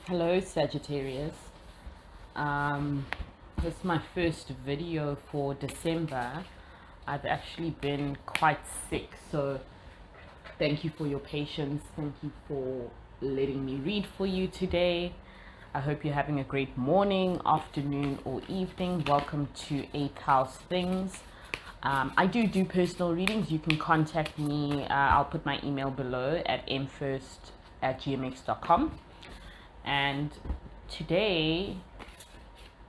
Hello, Sagittarius. Um, this is my first video for December. I've actually been quite sick, so thank you for your patience. Thank you for letting me read for you today. I hope you're having a great morning, afternoon, or evening. Welcome to 8th House Things. I do personal readings. You can contact me. I'll put my email below at mfirst@gmx.com. And today,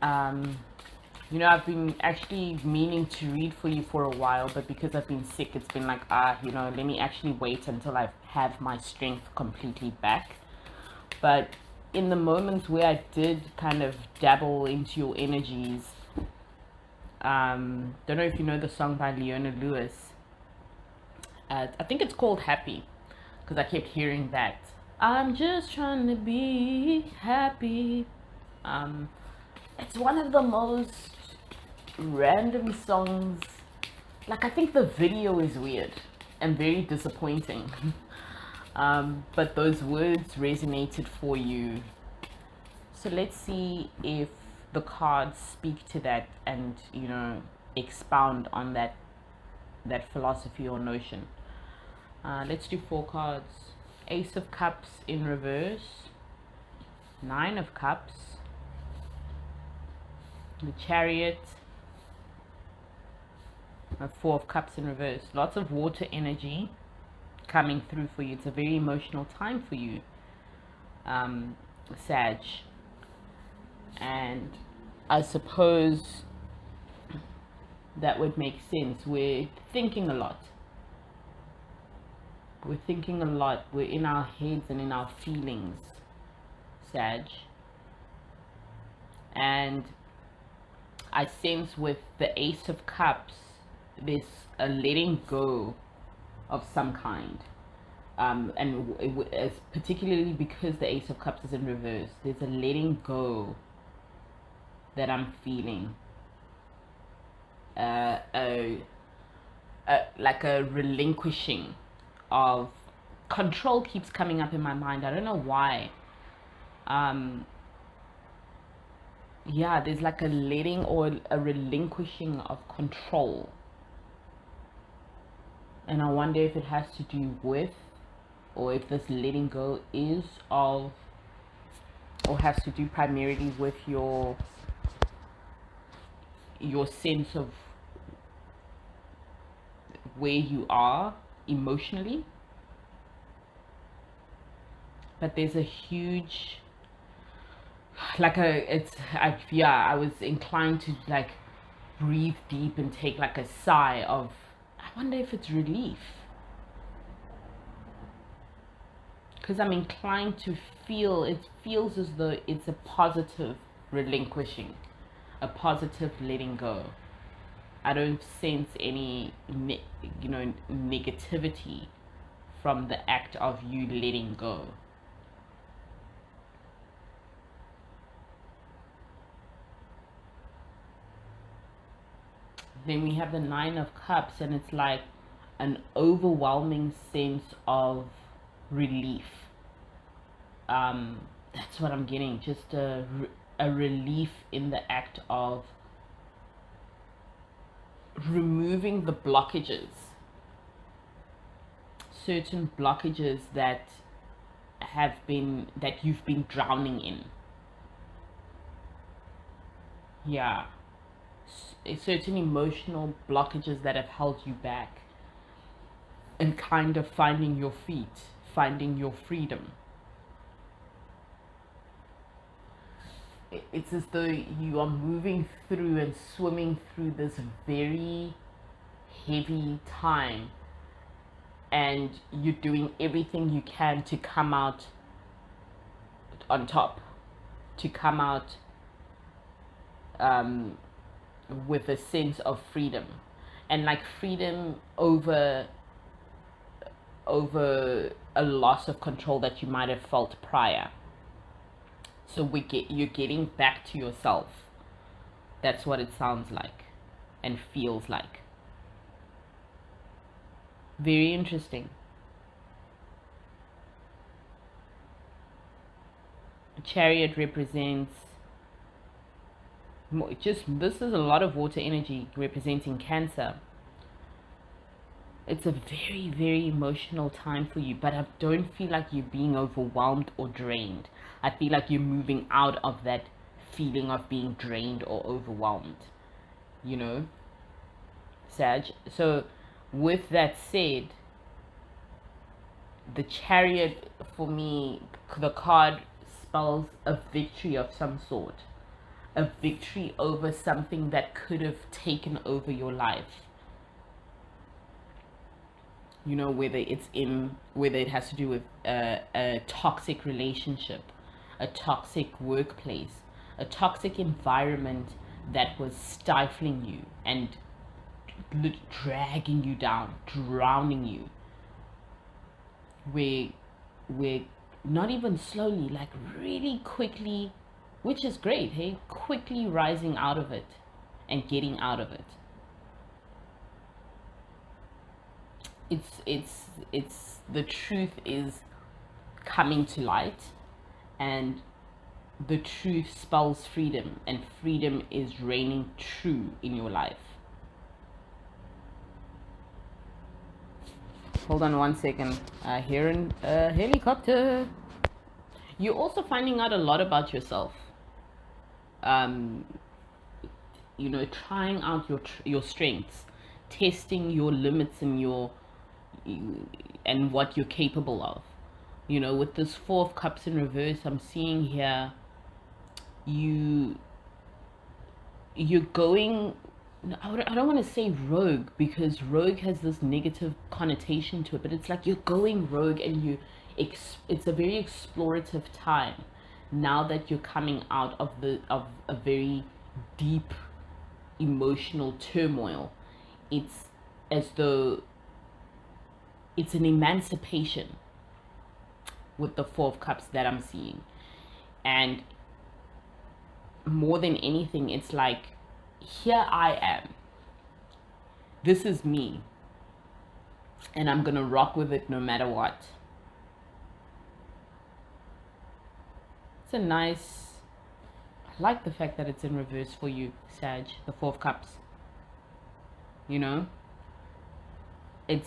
I've been actually meaning to read for you for a while, but because I've been sick, it's been like, let me actually wait until I have my strength completely back. But in the moments where I did kind of dabble into your energies, don't know if you know the song by Leona Lewis. I think it's called Happy, because I kept hearing that. I'm just trying to be happy. It's one of the most random songs. Like, I think the video is weird and very disappointing. But those words resonated for you. So let's see if the cards speak to that and, expound on that philosophy or notion. Let's do 4 cards. Ace of Cups in reverse, 9 of Cups, the Chariot, 4 of Cups in reverse. Lots of water energy coming through for you. It's a very emotional time for you, Sag. And I suppose that would make sense. We're thinking a lot. We're thinking a lot. We're in our heads and in our feelings, Sag. And I sense with the Ace of Cups, there's a letting go of some kind. Particularly because the Ace of Cups is in reverse, there's a letting go that I'm feeling. Like a relinquishing of control keeps coming up in my mind. I don't know why. There's like a letting or a relinquishing of control. And I wonder if it has to do with, or if this letting go is of, or has to do primarily with your sense of where you are emotionally. But there's a huge, I was inclined to like breathe deep and take like a sigh of, I wonder if it's relief. Because I'm inclined to feel, it feels as though it's a positive relinquishing, a positive letting go. I don't sense any, negativity from the act of you letting go. Then we have the 9 of Cups, and it's like an overwhelming sense of relief. That's what I'm getting. Just a relief in the act of removing the blockages, certain blockages that you've been drowning in. Certain emotional blockages that have held you back, and kind of finding your feet, finding your freedom. It's as though you are moving through and swimming through this very heavy time, and you're doing everything you can to come out on top, to come out with a sense of freedom, and like freedom over a loss of control that you might have felt prior. So you're getting back to yourself. That's what it sounds like and feels like. Very interesting. Chariot represents just, this is a lot of water energy representing Cancer. It's a very, very emotional time for you, but I don't feel like you're being overwhelmed or drained. I feel like you're moving out of that feeling of being drained or overwhelmed, you know, Sag. So, with that said, the Chariot, for me, the card spells a victory of some sort, a victory over something that could have taken over your life. You know, whether it has to do with a toxic relationship, a toxic workplace, a toxic environment that was stifling you and dragging you down, drowning you, where not even slowly, like really quickly, which is great, hey, quickly rising out of it and getting out of it. It's the truth is coming to light, and the truth spells freedom, and freedom is reigning true in your life. Hold on one second. Hearing a helicopter. You're also finding out a lot about yourself. You know, trying out your strengths, testing your limits and what you're capable of. You know, with this Four of Cups in reverse, I'm seeing here you're going, I don't want to say rogue, because rogue has this negative connotation to it, but it's like you're going rogue, and it's a very explorative time now that you're coming out of a very deep emotional turmoil. It's as though it's an emancipation with the Four of Cups that I'm seeing. And more than anything, it's like, here I am. This is me. And I'm going to rock with it no matter what. It's a nice... I like the fact that it's in reverse for you, Sag, the Four of Cups. You know? It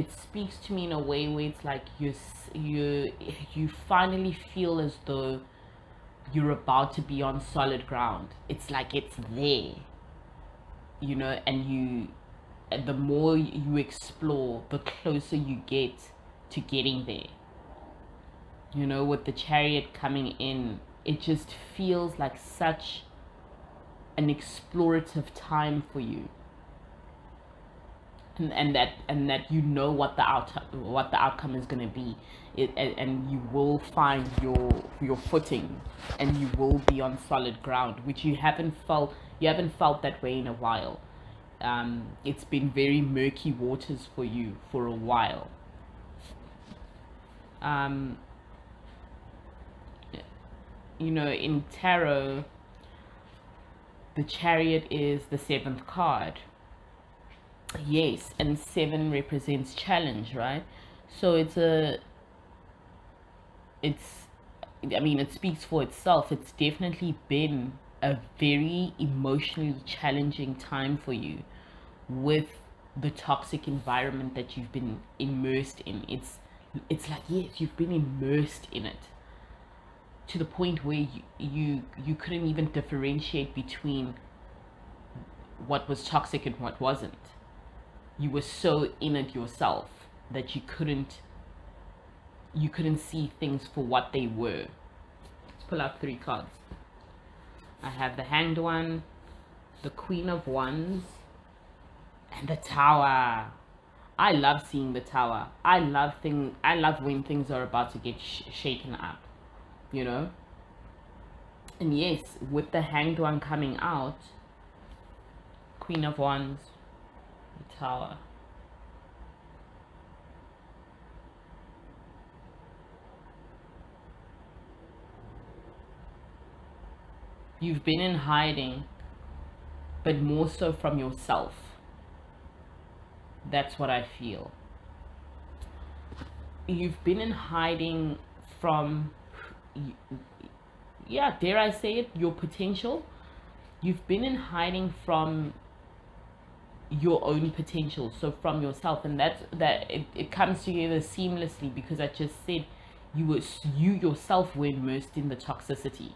speaks to me in a way where it's like you finally feel as though you're about to be on solid ground. It's like it's there, you know, and the more you explore, the closer you get to getting there. You know, with the Chariot coming in, it just feels like such an explorative time for you. And that you know what the outcome is going to be, and you will find your footing, and you will be on solid ground, which you haven't felt that way in a while. It's been very murky waters for you for a while. You know, in tarot, the Chariot is the 7th card. Yes, and 7 represents challenge, right? So I mean, it speaks for itself. It's definitely been a very emotionally challenging time for you with the toxic environment that you've been immersed in. It's like, yes, you've been immersed in it to the point where you couldn't even differentiate between what was toxic and what wasn't. You were so in it yourself that you couldn't see things for what they were. Let's pull out 3 cards. I have the Hanged One, the Queen of Wands, and the Tower. I love seeing the Tower. I love when things are about to get shaken up, you know. And yes, with the Hanged One coming out, Queen of Wands, the Tower. You've been in hiding, but more so from yourself. That's what I feel. You've been in hiding from yeah, dare I say it, your potential. You've been in hiding from your own potential, so from yourself, and it comes together seamlessly, because I just said you yourself were immersed in the toxicity,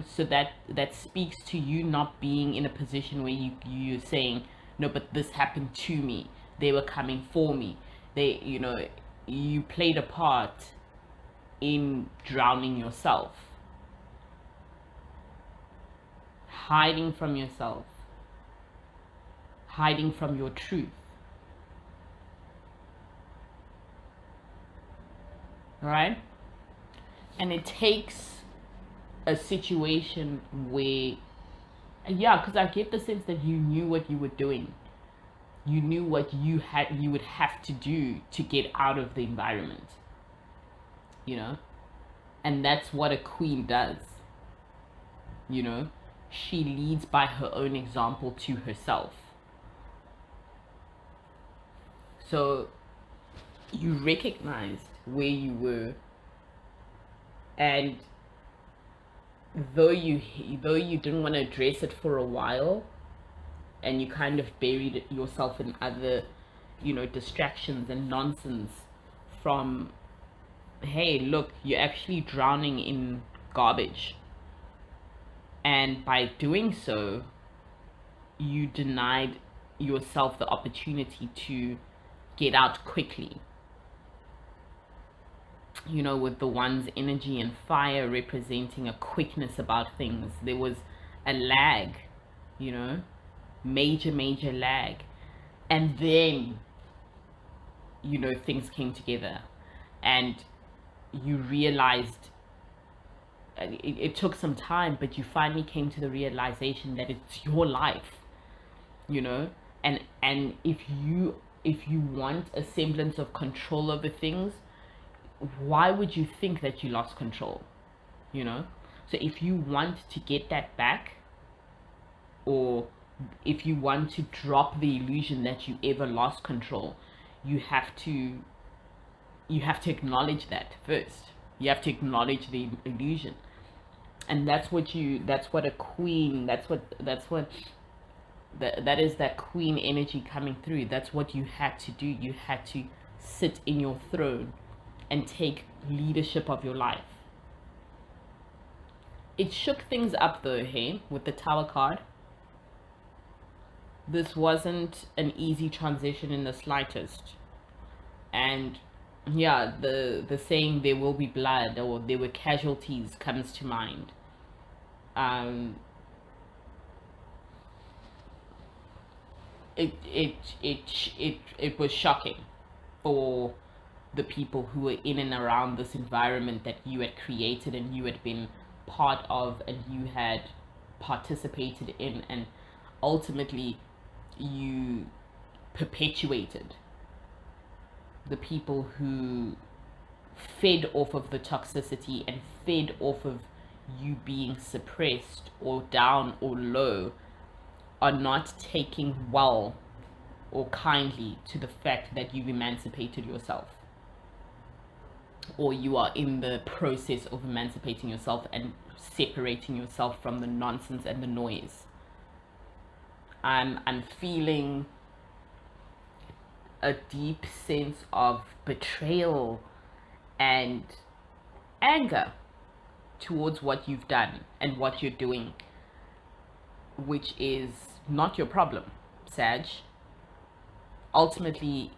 so that speaks to you not being in a position where you're saying, no, but this happened to me, they were coming for me, you played a part in drowning yourself, hiding from yourself, hiding from your truth. All right? And it takes a situation where, yeah, because I get the sense that you knew what you were doing. You knew what you would have to do to get out of the environment. And that's what a queen does. She leads by her own example to herself. So you recognized where you were, and though you didn't want to address it for a while, and you kind of buried yourself in other distractions and nonsense, from, hey, look, you're actually drowning in garbage, and by doing so you denied yourself the opportunity to get out quickly. With the one's energy and fire representing a quickness about things, there was a lag, major lag. And then, things came together, and you realized, it took some time, but you finally came to the realization that it's your life, and if you want a semblance of control over things, why would you think that you lost control? So if you want to get that back, or if you want to drop the illusion that you ever lost control, you have to acknowledge that first. You have to acknowledge the illusion. And that is that queen energy coming through. That's what you had to do. You had to sit in your throne and take leadership of your life. It shook things up though, hey, with the Tower card. This wasn't an easy transition in the slightest. And yeah, the saying there will be blood, or there were casualties, comes to mind. It was shocking for the people who were in and around this environment that you had created and you had been part of and you had participated in, and ultimately you perpetuated. The people who fed off of the toxicity and fed off of you being suppressed or down or low are not taking well or kindly to the fact that you've emancipated yourself, or you are in the process of emancipating yourself and separating yourself from the nonsense and the noise. I'm feeling a deep sense of betrayal and anger towards what you've done and what you're doing, which is not your problem, Sag. Ultimately,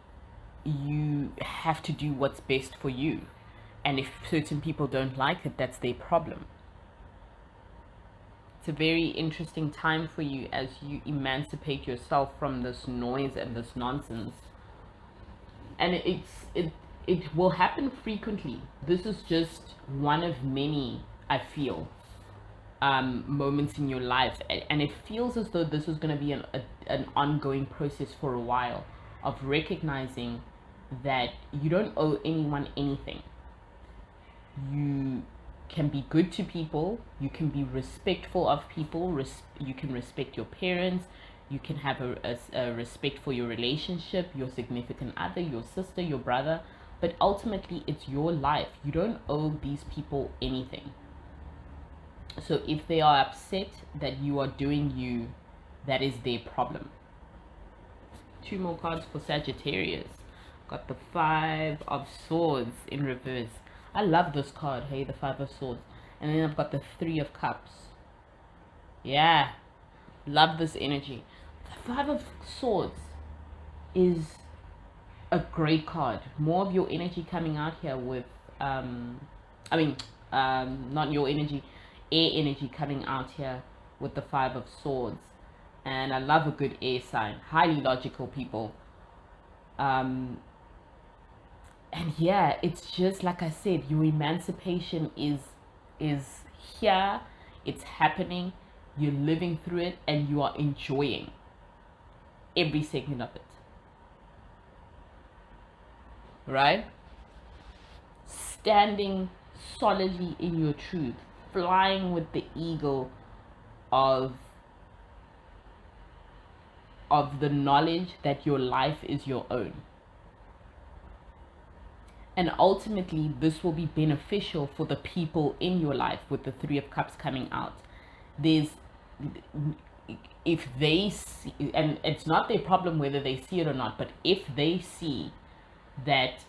you have to do what's best for you. And if certain people don't like it, that's their problem. It's a very interesting time for you as you emancipate yourself from this noise and this nonsense. And it will happen frequently. This is just one of many, I feel, moments in your life. And it feels as though this is going to be an ongoing process for a while, of recognizing that you don't owe anyone anything. You can be good to people, you can be respectful of people, you can respect your parents, you can have a respect for your relationship, your significant other, your sister, your brother, but ultimately it's your life. You don't owe these people anything. So if they are upset that you are doing you, that is their problem. 2 more cards for Sagittarius. Got the 5 of Swords in reverse. I love this card, hey, the 5 of Swords. And then I've got the 3 of Cups. Yeah, love this energy. The 5 of Swords is a great card. More of your energy coming out here with, not your energy, air energy coming out here with the 5 of Swords. And I love a good air sign. Highly logical people. And yeah, it's just like I said, your emancipation is here. It's happening. You're living through it, and you are enjoying every second of it. Right? Standing solidly in your truth, flying with the eagle of the knowledge that your life is your own. And ultimately, this will be beneficial for the people in your life with the 3 of Cups coming out. If they see, and it's not their problem whether they see it or not, but if they see that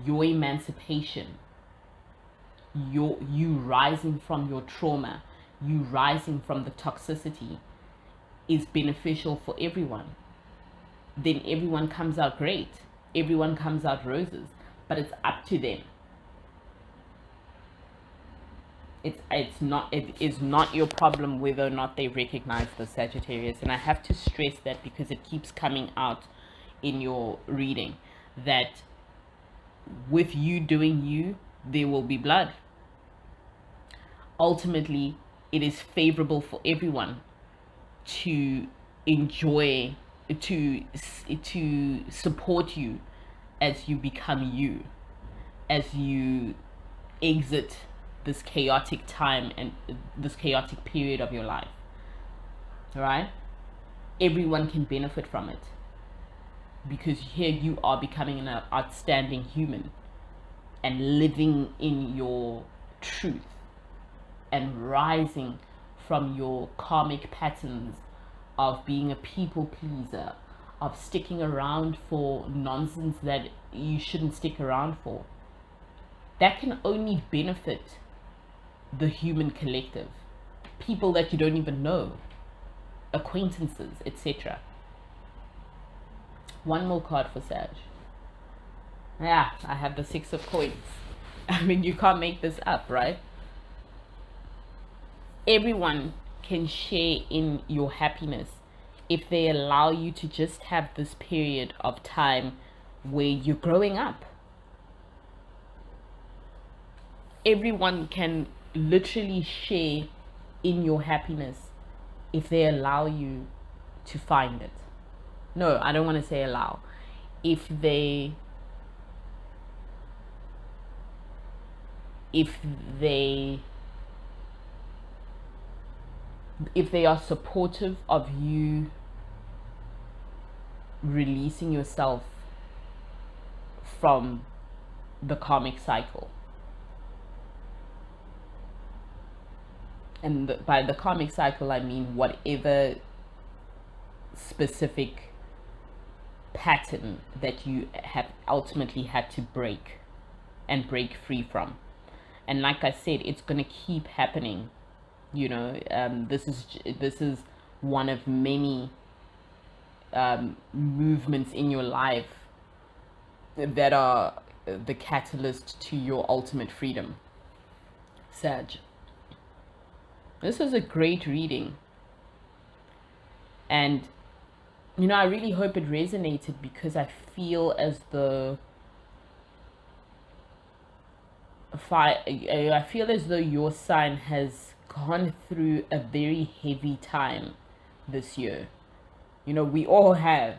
your emancipation, you rising from your trauma, you rising from the toxicity is beneficial for everyone, then everyone comes out great. Everyone comes out roses, but it's up to them. It is not your problem whether or not they recognize the Sagittarius. And I have to stress that because it keeps coming out in your reading, that with you doing you, there will be blood. Ultimately, it is favorable for everyone to enjoy, to support you as you become you, as you exit this chaotic time and this chaotic period of your life. All right? Everyone can benefit from it, because here you are becoming an outstanding human and living in your truth and rising from your karmic patterns of being a people pleaser, of sticking around for nonsense that you shouldn't stick around for. That can only benefit the human collective, people that you don't even know, acquaintances, etc. One more card for Sag. Yeah, I have the 6 of Coins. I mean, you can't make this up, right? Everyone can share in your happiness if they allow you to just have this period of time where you're growing up. Everyone can literally share in your happiness if they allow you to find it. No, I don't want to say allow. If they are supportive of you releasing yourself from the karmic cycle. And by the karmic cycle, I mean whatever specific pattern that you have ultimately had to break free from. And like I said, it's going to keep happening. You know, this is one of many movements in your life that are the catalyst to your ultimate freedom. Sag. This is a great reading. And, you know, I really hope it resonated, because I feel as though your sign has gone through a very heavy time this year. You know, we all have,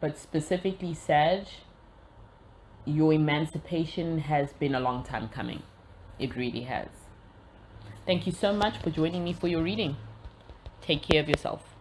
but specifically Sag, your emancipation has been a long time coming. It really has. Thank you so much for joining me for your reading. Take care of yourself.